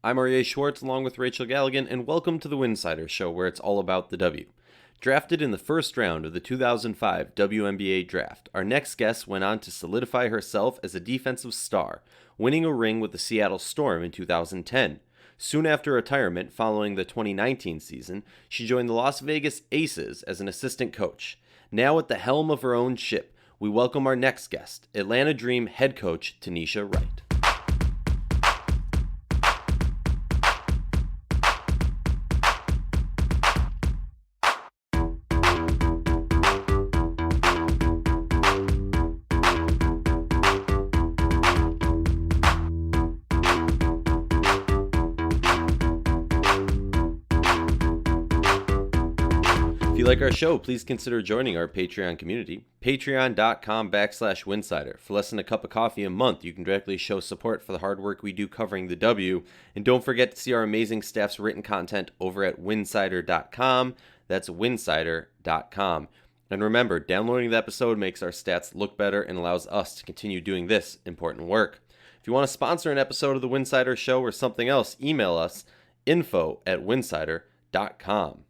I'm Aryeh Schwartz along with Rachel Galligan, and welcome to the Winsidr Show, where it's all about the W. Drafted in the first round of the 2005 WNBA draft, our next guest went on to solidify herself as a defensive star, winning a ring with the Seattle Storm in 2010. Soon after retirement, following the 2019 season, she joined the Las Vegas Aces as an assistant coach. Now at the helm of her own ship, we welcome our next guest, Atlanta Dream head coach Tanisha Wright. If you like our show, please consider joining our Patreon community, patreon.com/Winsidr. For less than a cup of coffee a month, you can directly show support for the hard work we do covering the W. And don't forget to see our amazing staff's written content over at winsidr.com. That's winsidr.com. And remember, downloading the episode makes our stats look better and allows us to continue doing this important work. If you want to sponsor an episode of the Winsidr Show or something else, email us info@winsidr.com.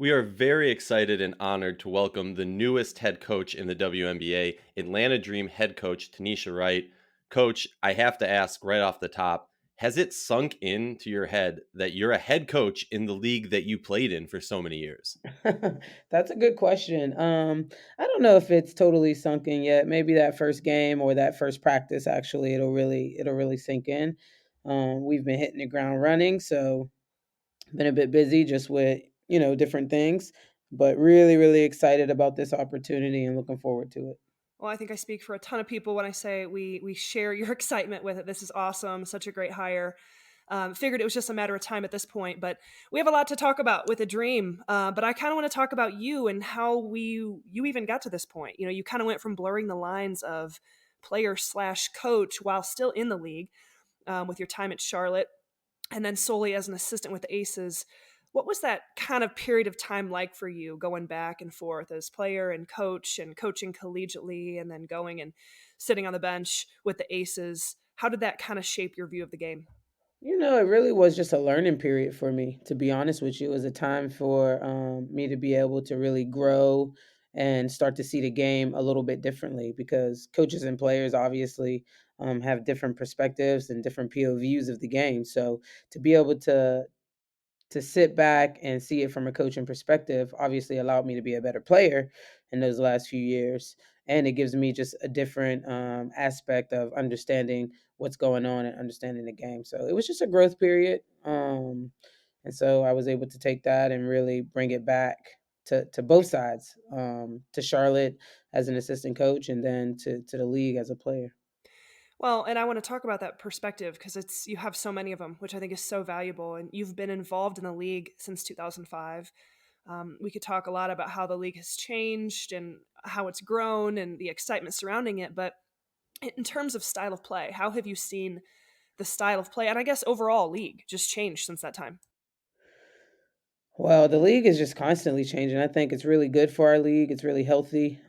We are very excited and honored to welcome the newest head coach in the WNBA, Atlanta Dream head coach Tanisha Wright. Coach, I have to ask right off the top, has it sunk into your head that you're a head coach in the league that you played in for so many years? That's a good question. I don't know if it's totally sunk in yet. Maybe that first game or that first practice, actually, it'll really sink in. We've been hitting the ground running, so been a bit busy just with different things, but really, really excited about this opportunity and looking forward to it. Well, I think I speak for a ton of people when I say we share your excitement with it. This is awesome, such a great hire. Figured it was just a matter of time at this point, but we have a lot to talk about with a dream. But I kind of want to talk about you and how you even got to this point. You kind of went from blurring the lines of player/coach while still in the league with your time at Charlotte, and then solely as an assistant with the Aces. What was that kind of period of time like for you, going back and forth as player and coaching collegiately, and then going and sitting on the bench with the Aces? How did that kind of shape your view of the game? It really was just a learning period for me, to be honest with you. It was a time for me to be able to really grow and start to see the game a little bit differently because coaches and players obviously have different perspectives and different POVs of the game. So to be able to sit back and see it from a coaching perspective obviously allowed me to be a better player in those last few years. And it gives me just a different aspect of understanding what's going on and understanding the game. So it was just a growth period. And so I was able to take that and really bring it back to both sides, to Charlotte as an assistant coach and then to the league as a player. Well, and I want to talk about that perspective because you have so many of them, which I think is so valuable. And you've been involved in the league since 2005. We could talk a lot about how the league has changed and how it's grown and the excitement surrounding it. But in terms of style of play, how have you seen the style of play and I guess overall league just change since that time? Well, the league is just constantly changing. I think it's really good for our league. It's really healthy.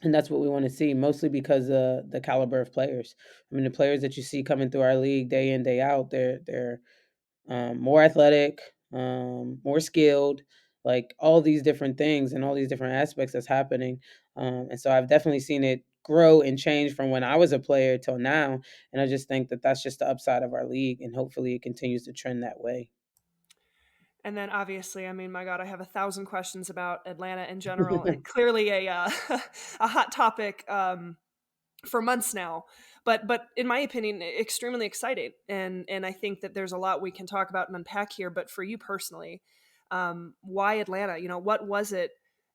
And that's what we want to see, mostly because of the caliber of players. I mean, the players that you see coming through our league day in, day out, they're more athletic, more skilled, like all these different things and all these different aspects that's happening. And so I've definitely seen it grow and change from when I was a player till now. And I just think that that's just the upside of our league, and hopefully it continues to trend that way. And then obviously, I mean, my God, I have 1,000 questions about Atlanta in general. It, clearly a hot topic for months now. But in my opinion, extremely exciting. And I think that there's a lot we can talk about and unpack here. But for you personally, why Atlanta? What was it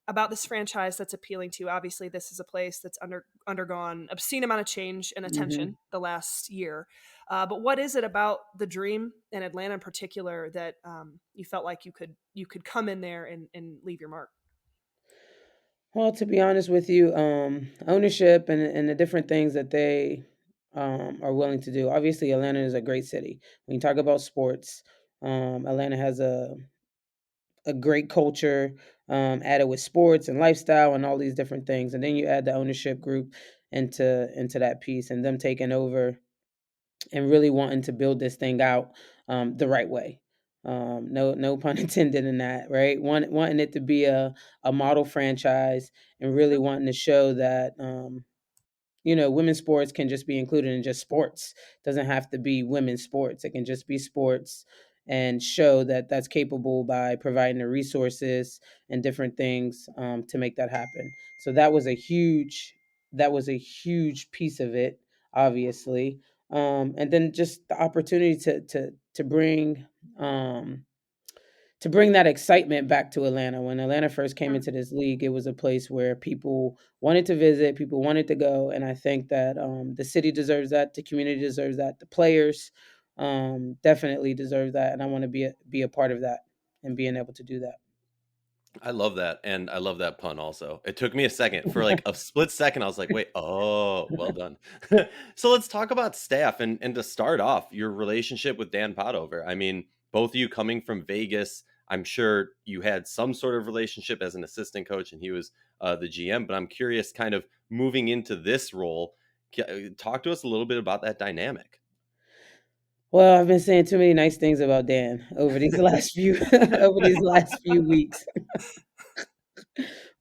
about this franchise that's appealing to you? Obviously, this is a place that's undergone obscene amount of change and hmm attention the last year. But what is it about the Dream and Atlanta in particular that you felt like you could come in there and leave your mark? Well, to be honest with you, ownership and the different things that they are willing to do. Obviously, Atlanta is a great city. When you talk about sports, Atlanta has a great culture, added with sports and lifestyle and all these different things. And then you add the ownership group into that piece and them taking over and really wanting to build this thing out the right way. No pun intended in that, right? Wanting it to be a model franchise, and really Yep. wanting to show that women's sports can just be included in just sports. It doesn't have to be women's sports. It can just be sports, and show that that's capable by providing the resources and different things to make that happen. So that was a huge piece of it, obviously. And then just the opportunity um, to bring that excitement back to Atlanta. When Atlanta first came Mm. into this league, it was a place where people wanted to visit, people wanted to go, and I think that the city deserves that, the community deserves that, the players definitely deserve that, and I want to be a part of that and being able to do I love that, and I love that pun also. It took me a second. For, like, a split second, I was like, "Wait, oh, well done." So let's talk about staff, and to start off, your relationship with Dan Potover. I mean, both of you coming from Vegas, I'm sure you had some sort of relationship as an assistant coach, and he was, the GM, but I'm curious, kind of moving into this role, talk to us a little bit about that dynamic. Well, I've been saying too many nice things about Dan over these last few over these last few weeks.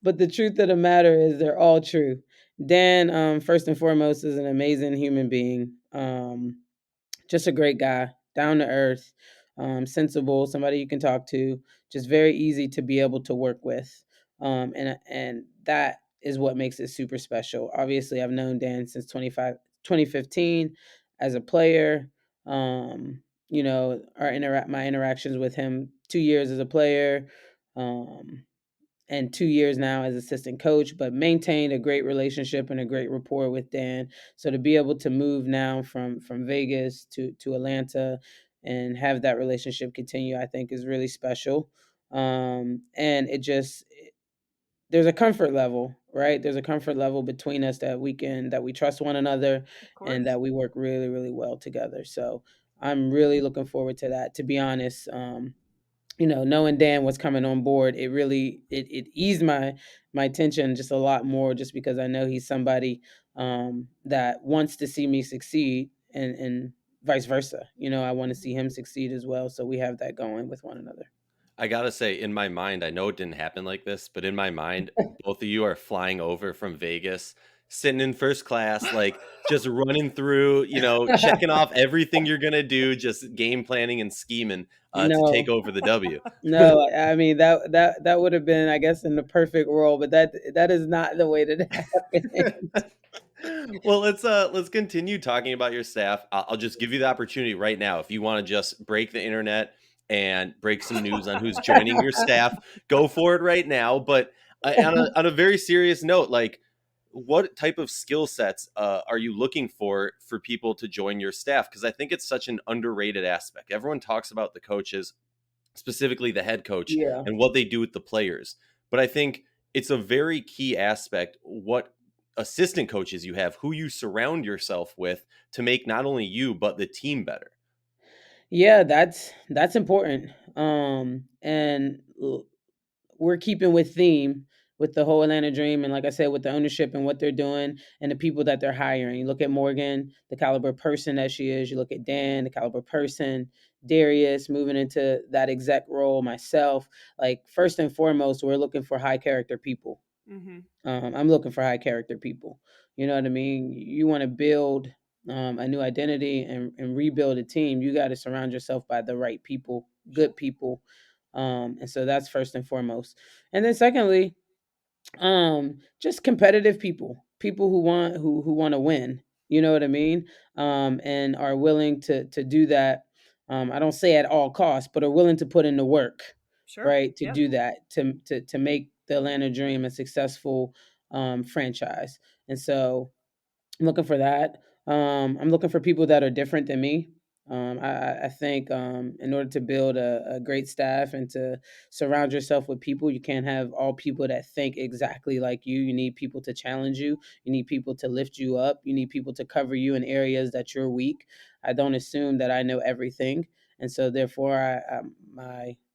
But the truth of the matter is they're all true. Dan, first and foremost, is an amazing human being. Just a great guy, down to earth, sensible, somebody you can talk to, just very easy to be able to work with. And that is what makes it super special. Obviously, I've known Dan since 2015 as a player. My interactions with him, 2 years as a player. Um, and 2 years now as assistant coach, but maintained a great relationship and a great rapport with Dan. So to be able to move now from Vegas to Atlanta and have that relationship continue, I think is really special. And there's a comfort level, right? There's a comfort level between us that we trust one another, Of and course. that we work really, really well together. So I'm really looking forward to that. To be honest, knowing Dan was coming on board, it eased my tension just a lot more, just because I know he's somebody that wants to see me succeed, and vice versa. I want to Mhm. see him succeed as well. So we have that going with one another. I gotta say, in my mind, I know it didn't happen like this, but in my mind, both of you are flying over from Vegas, sitting in first class, like just running through, checking off everything you're gonna do, just game planning and scheming to take No, over the W. no. I mean, that would have been, I guess, in the perfect world, but that is not the way that it happened. Well, let's continue talking about your staff. I'll just give you the opportunity right now. If you want to just break the internet and break some news on who's joining your staff, go for it right now. But on a very serious note, like, what type of skill sets are you looking for people to join your staff? Because I think it's such an underrated aspect. Everyone talks about the coaches, specifically the head coach, Yeah. and what they do with the players. But I think it's a very key aspect what assistant coaches you have, who you surround yourself with to make not only you but the team better. Yeah, that's important. And we're keeping with theme with the whole Atlanta Dream, and like I said, with the ownership and what they're doing and the people that they're hiring. You look at Morgan, the caliber person that she is. You look at Dan, the caliber person. Darius moving into that exec role. Myself, like, first and foremost, we're looking for high character people. Hmm. I'm looking for high character people. You know what I mean? You want to build a new identity and rebuild a team. You got to surround yourself by the right people, Sure. good people. And so that's first and foremost. And then secondly, just competitive people, people who want to win. You know what I mean? And are willing to do that. I don't say at all costs, but are willing to put in the work, Sure. right? To Yep. do that, to make the Atlanta Dream a successful franchise. And so I'm looking for that. I'm looking for people that are different than me. I think in order to build a great staff and to surround yourself with people, you can't have all people that think exactly like you. You need people to challenge you. You need people to lift you up. You need people to cover you in areas that you're weak. I don't assume that I know everything, and so therefore,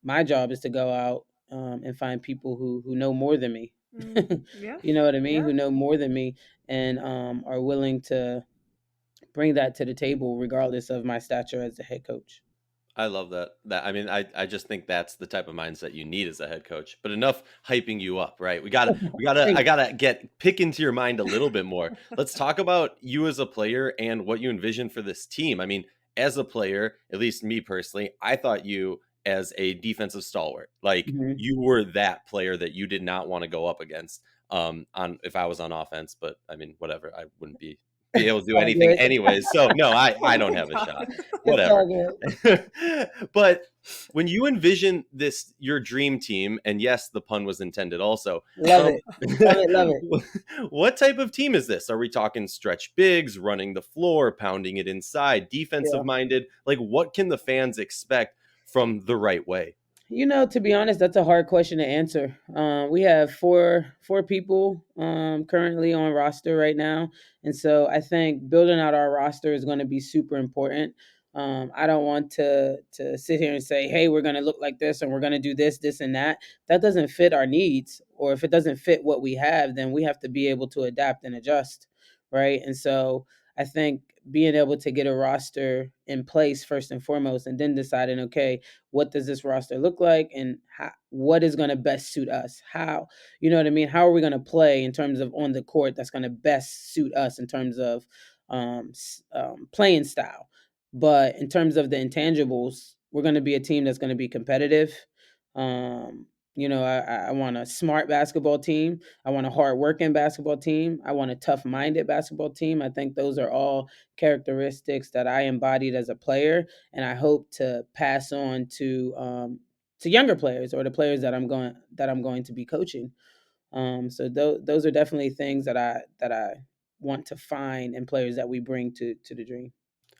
my job is to go out and find people who know more than me. Mm. Yeah. You know what I mean? Yeah. Who know more than me, and are willing bring that to the table, regardless of my stature as a head coach. I love that. I mean, I just think that's the type of mindset you need as a head coach. But enough hyping you up, right? I Thanks. gotta pick into your mind a little bit more. Let's talk about you as a player and what you envision for this team. I mean, as a player, at least me personally, I thought you as a defensive stalwart. Like Mhm. you were that player that you did not want to go up against on if I was on offense, but I mean, whatever. I wouldn't be able to It's do all anything good. anyways. So no, I don't have a God. shot. It's Whatever. all good. But when you envision this your dream team, and yes, the pun was intended also, Love um, it. Love it. Love it. what type of team is this? Are we talking stretch bigs, running the floor, pounding it inside, defensive Yeah. minded? Like, what can the fans expect from the right way? To be honest, that's a hard question to answer. We have four people currently on roster right now, and so I think building out our roster is going to be super important. I don't want to sit here and say, "Hey, we're going to look like this, and we're going to do this, this, and that." That doesn't fit our needs, or if it doesn't fit what we have, then we have to be able to adapt and adjust, right? And so I think being able to get a roster in place first and foremost, and then deciding, okay, what does this roster look like, and what is going to best suit us, how, you know what I mean, how are we going to play in terms of on the court that's going to best suit us in terms of playing style. But in terms of the intangibles, we're going to be a team that's going to be competitive. um, I want a smart basketball team. I want a hard-working basketball team. I want a tough-minded basketball team. I think those are all characteristics that I embodied as a player, and I hope to pass on to younger players, or the players that I'm going to be coaching. So those are definitely things that I want to find in players that we bring to the dream.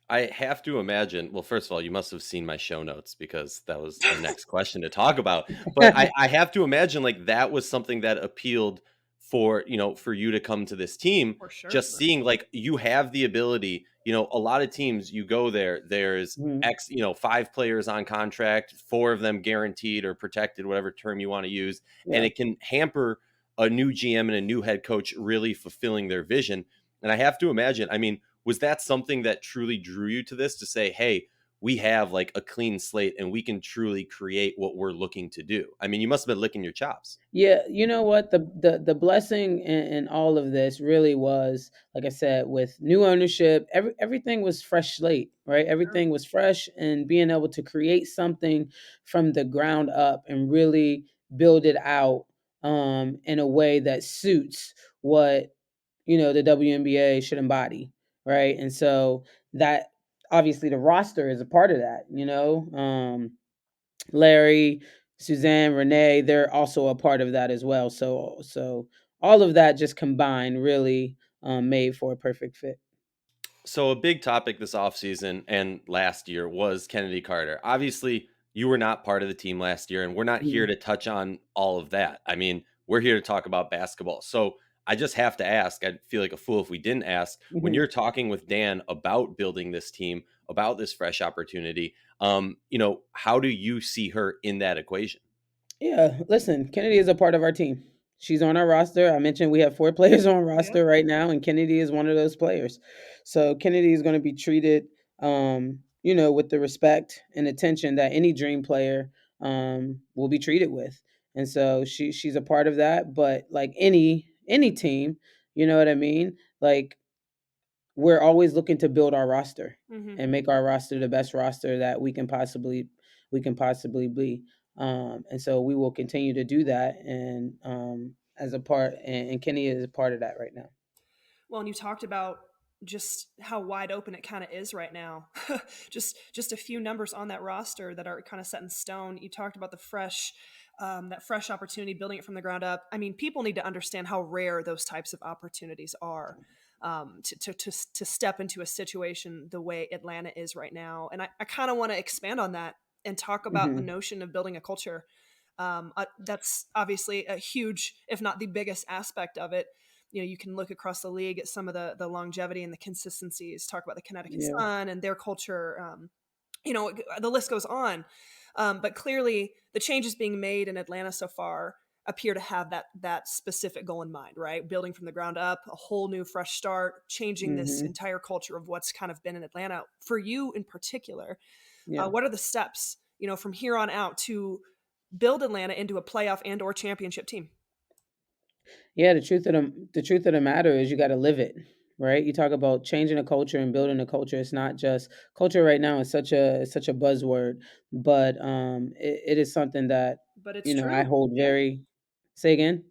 I have to imagine. Well, first of all, you must have seen my show notes because that was our next question to talk about. But I have to imagine like that was something that appealed for for you to come to this team. For sure. Just seeing like you have the ability. A lot of teams you go there. There's Mhm. X, five players on contract, four of them guaranteed or protected, whatever term you want to use, and Yeah. it can hamper a new GM and a new head coach really fulfilling their vision. And I have to imagine. I mean, was that something that truly drew you to this to say, hey, we have like a clean slate and we can truly create what we're looking to do? I mean, you must have been licking your chops. Yeah, you know what? The blessing in all of this really was, like I said, with new ownership, everything was fresh slate, right? Sure. Everything was fresh, and being able to create something from the ground up and really build it out in a way that suits what the WNBA should embody, right? And so that obviously the roster is a part of that. Larry, Suzanne, Renee, they're also a part of that as well. So all of that just combined really made for a perfect fit. So a big topic this offseason and last year was Kennedy Carter. Obviously, you were not part of the team last year, and we're not here Mhm. to touch on all of that. I mean, we're here to talk about basketball. So I just have to ask, I'd feel like a fool if we didn't ask, when Mhm. you're talking with Dan about building this team, about this fresh opportunity, how do you see her in that equation? Yeah, listen, Kennedy is a part of our team. She's on our roster. I mentioned we have four players on Yep. roster right now, and Kennedy is one of those players. So Kennedy is going to be treated, with the respect and attention that any dream player will be treated with. And so she's a part of that. But like any team, you know what I mean? Like, we're always looking to build our roster Hmm. and make our roster the best roster that we can possibly be. And so we will continue to do that, and as a part, and Kenny is a part of that right now. Well, and you talked about just how wide open it kind of is right now. just a few numbers on that roster that are kind of set in stone. You talked about the that fresh opportunity, building it from the ground up. I mean, people need to understand how rare those types of opportunities are. To step into a situation the way Atlanta is right now, and I kind of want to expand on that and talk about the Hmm. notion of building a culture. That's obviously a huge, if not the biggest aspect of it. You can look across the league at some of the longevity and the consistencies, talk about the Connecticut Yeah. Sun and their culture. The list goes on. But clearly the changes being made in Atlanta so far, appear to have that specific goal in mind, right? Building from the ground up, a whole new fresh start, changing this Hmm. entire culture of what's kind of been in Atlanta. For you in particular, Yeah. what are the steps, from here on out to build Atlanta into a playoff and or championship team? Yeah, the truth of the matter is you got to live it, right? You talk about changing a culture and building a culture. It's not just culture right now. It's such a buzzword, but it is something that But it's I true. hold very. Say again.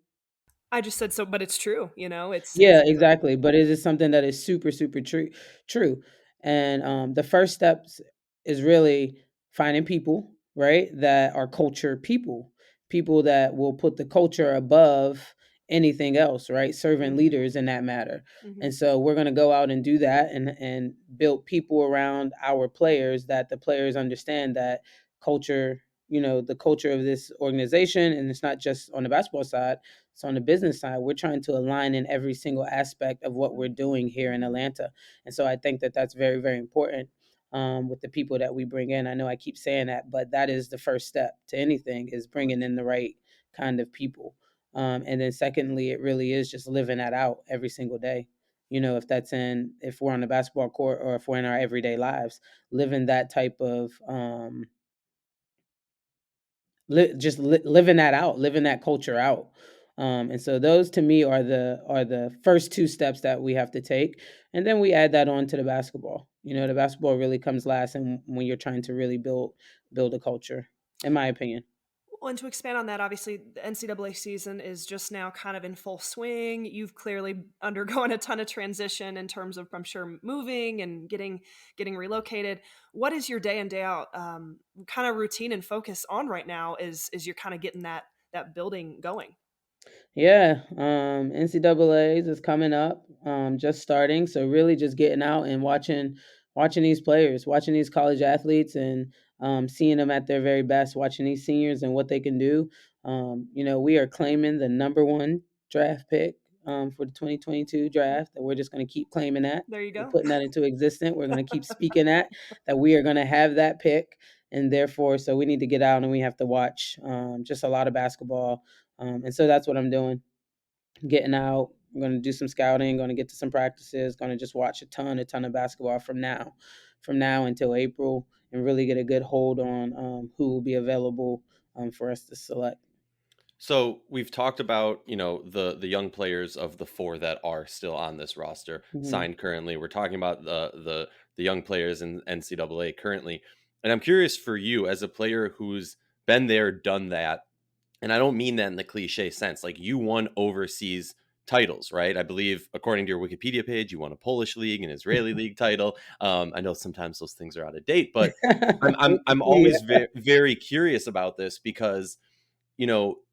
I just said so, but it's true. Yeah, It's exactly. But it is something that is super, super true. And the first steps is really finding people, right, that are culture people, people that will put the culture above anything else, right? Servant mm, leaders in that matter. hmm And so we're gonna go out and do that and build people around our players that the players understand that culture, the culture of this organization, and it's not just on the basketball side, so on the business side, we're trying to align in every single aspect of what we're doing here in Atlanta. And so I think that that's very, very important with the people that we bring in. I know I keep saying that, but that is the first step to anything is bringing in the right kind of people. And then secondly, it really is just living that out every single day. If we're on the basketball court or if we're in our everyday lives, living that type of living that out, living that culture out. And so those to me are the first two steps that we have to take, and then we add that on to the basketball. The basketball really comes last, and when you're trying to really build a culture, in my opinion. Well, and to expand on that, obviously the NCAA season is just now kind of in full swing. You've clearly undergone a ton of transition in terms of, I'm sure, moving and getting relocated. What is your day in day out kind of routine and focus on right now? Is you're kind of getting that building going? Yeah, NCAA's is coming up, just starting. So really, just getting out and watching these players, watching these college athletes, and seeing them at their very best. Watching these seniors and what they can do. We are claiming the number one draft pick for the 2022 draft, and we're just going to keep claiming that. There you We're go. putting that into existence. We're going to keep speaking that we are going to have that pick, and therefore, so we need to get out and we have to watch just a lot of basketball, and so that's what I'm doing. Getting out. I'm going to do some scouting. Going to get to some practices. Going to just watch a ton of basketball from now until April, and really get a good hold on who will be available for us to select. So we've talked about, the young players of the four that are still on this roster Hmm. signed currently. We're talking about the young players in NCAA currently. And I'm curious for you as a player who's been there, done that. And I don't mean that in the cliche sense. Like, you won overseas titles, right? I believe, according to your Wikipedia page, you won a Polish league, an Israeli league title. I know sometimes those things are out of date, but I'm always Yeah. very curious about this because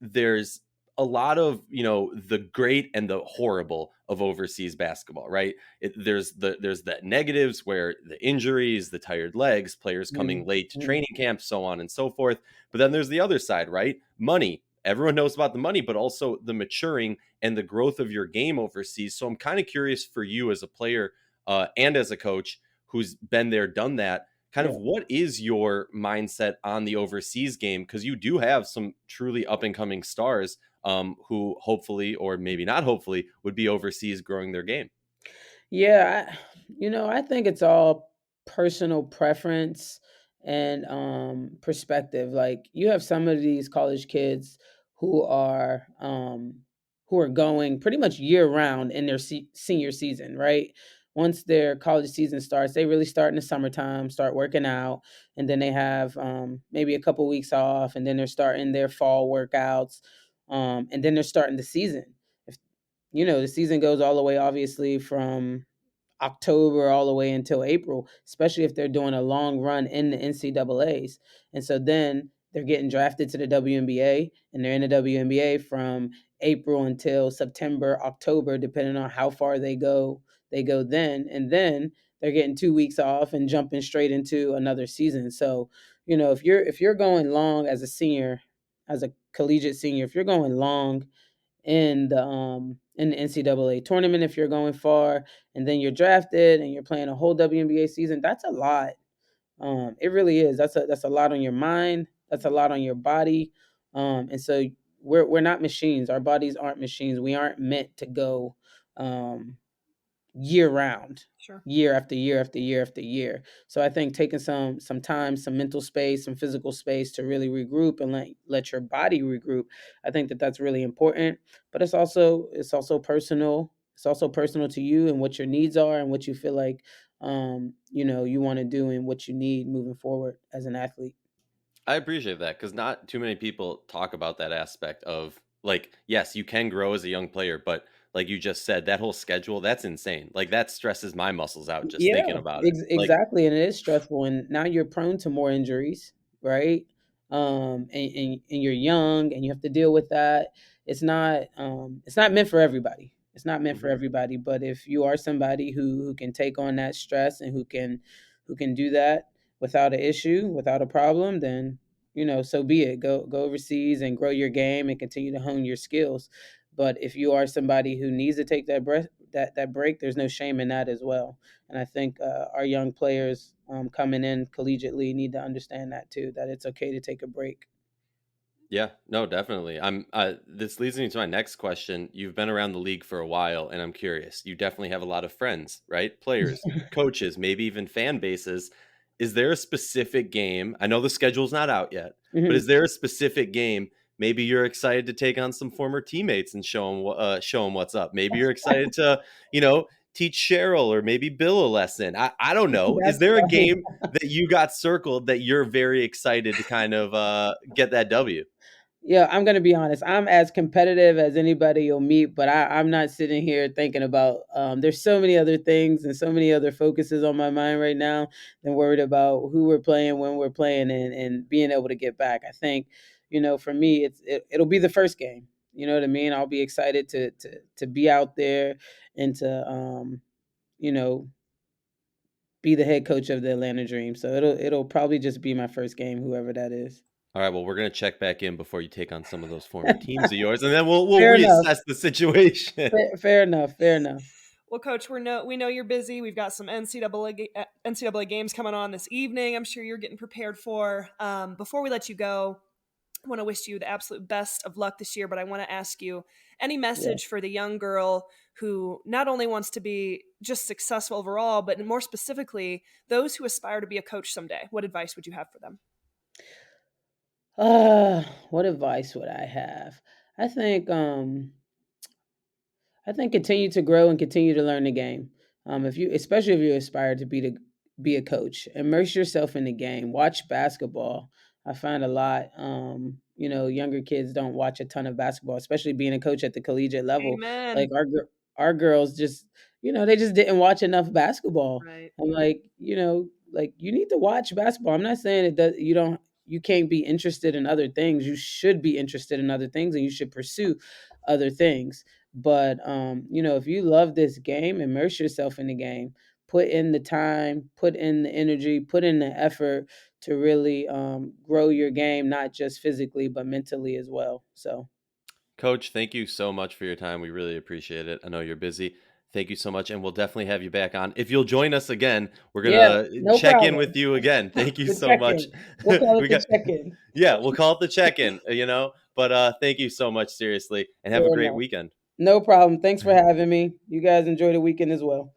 there's a lot of, the great and the horrible of overseas basketball, right? There's that negatives where the injuries, the tired legs, players coming late to Mhm. training camp, so on and so forth. But then there's the other side, right? Money. Everyone knows about the money, but also the maturing and the growth of your game overseas. So I'm kind of curious for you as a player and as a coach who's been there, done that, kind of Yeah. what is your mindset on the overseas game? Because you do have some truly up and coming stars who hopefully, or maybe not hopefully, would be overseas growing their game. Yeah, I think it's all personal preference and perspective. Like you have some of these college kids who are going pretty much year round in their senior season, right? Once their college season starts, they really start in the summertime, start working out, and then they have maybe a couple weeks off, and then they're starting their fall workouts, and then they're starting the season. If the season goes all the way, obviously, from October all the way until April, especially if they're doing a long run in the NCAAs. And so then they're getting drafted to the WNBA, and they're in the WNBA from April until September, October, depending on how far they go. They go then, and then they're getting 2 weeks off and jumping straight into another season. So, if you're going long as a senior, as a collegiate senior, if you're going long in the NCAA tournament, if you're going far, and then you're drafted and you're playing a whole WNBA season, that's a lot. It really is. That's a lot on your mind. That's a Mhm. lot on your body. And so we're not machines. Our bodies aren't machines. We aren't meant to go um, year round, Sure. year after year after year after year. So I think taking some time, some mental space, some physical space to really regroup and let your body regroup. I think that that's really important. But it's also personal. It's also personal to you and what your needs are and what you feel like you want to do and what you need moving forward as an athlete. I appreciate that because not too many people talk about that aspect of like, yes, you can grow as a young player, but like you just said, that whole schedule, that's insane. Like that stresses my muscles out just Yeah, thinking about it. Like, exactly, and it is stressful, and now you're prone to more injuries, right? And you're young, and you have to deal with that. It's not meant for everybody. It's not meant for mhm. everybody. But if you are somebody who can take on that stress and who can do that without an issue, without a problem, then so be it. Go overseas and grow your game and continue to hone your skills. But if you are somebody who needs to take that break, there's no shame in that as well. And I think our young players coming in collegiately need to understand that too, that it's okay to take a break. Yeah, no, definitely. This leads me to my next question. You've been around the league for a while, and I'm curious. You definitely have a lot of friends, right? Players, coaches, maybe even fan bases. Is there a specific game? I know the schedule's not out yet, but Mhm. is there a specific game? Maybe you're excited to take on some former teammates and show them what's up. Maybe you're excited to, teach Cheryl or maybe Bill a lesson. I don't know. Is That's there a funny. game that you got circled that you're very excited to kind of get that W? Yeah, I'm gonna be honest. I'm as competitive as anybody you'll meet, but I'm not sitting here thinking about. There's so many other things and so many other focuses on my mind right now than worried about who we're playing, when we're playing, and being able to get back. I think, for me, it'll be the first game. You know what I mean? I'll be excited to be out there and to you know be the head coach of the Atlanta Dream. So it'll probably just be my first game, whoever that is. All right, well, we're gonna check back in before you take on some of those former teams of yours, and then we'll Fair enough. reassess the situation. Fair enough. Fair enough. Well, Coach, we know you're busy. We've got some NCAA games coming on this evening. I'm sure you're getting prepared for. Before we let you go, I want to wish you the absolute best of luck this year, but I want to ask you any Yeah. message for the young girl who not only wants to be just successful overall, but more specifically, those who aspire to be a coach someday. What advice would you have for them? What advice would I have? I think I think continue to grow and continue to learn the game. If you, especially if you aspire to be a coach, immerse yourself in the game. Watch basketball. I find a lot, younger kids don't watch a ton of basketball, especially being a coach at the collegiate level. Like Amen. our girls just, they just didn't watch enough basketball. Right. I'm like, like you need to watch basketball. I'm not saying it does. You can't be interested in other things. You should be interested in other things, and you should pursue other things. But if you love this game, immerse yourself in the game. Put in the time, put in the energy, put in the effort to really grow your game, not just physically but mentally as well. So Coach, thank you so much for your time. We really appreciate it. I know you're busy. Thank you so much, and we'll definitely have you back on. If you'll join us again, we're yeah, gonna no check in problem. with you again. Thank you The so much. check-in. We'll call it We the got check-in. yeah, we'll call it the check-in, But thank you so much, seriously, and have a Fair great enough. weekend. No problem. Thanks for having me. You guys enjoy the weekend as well.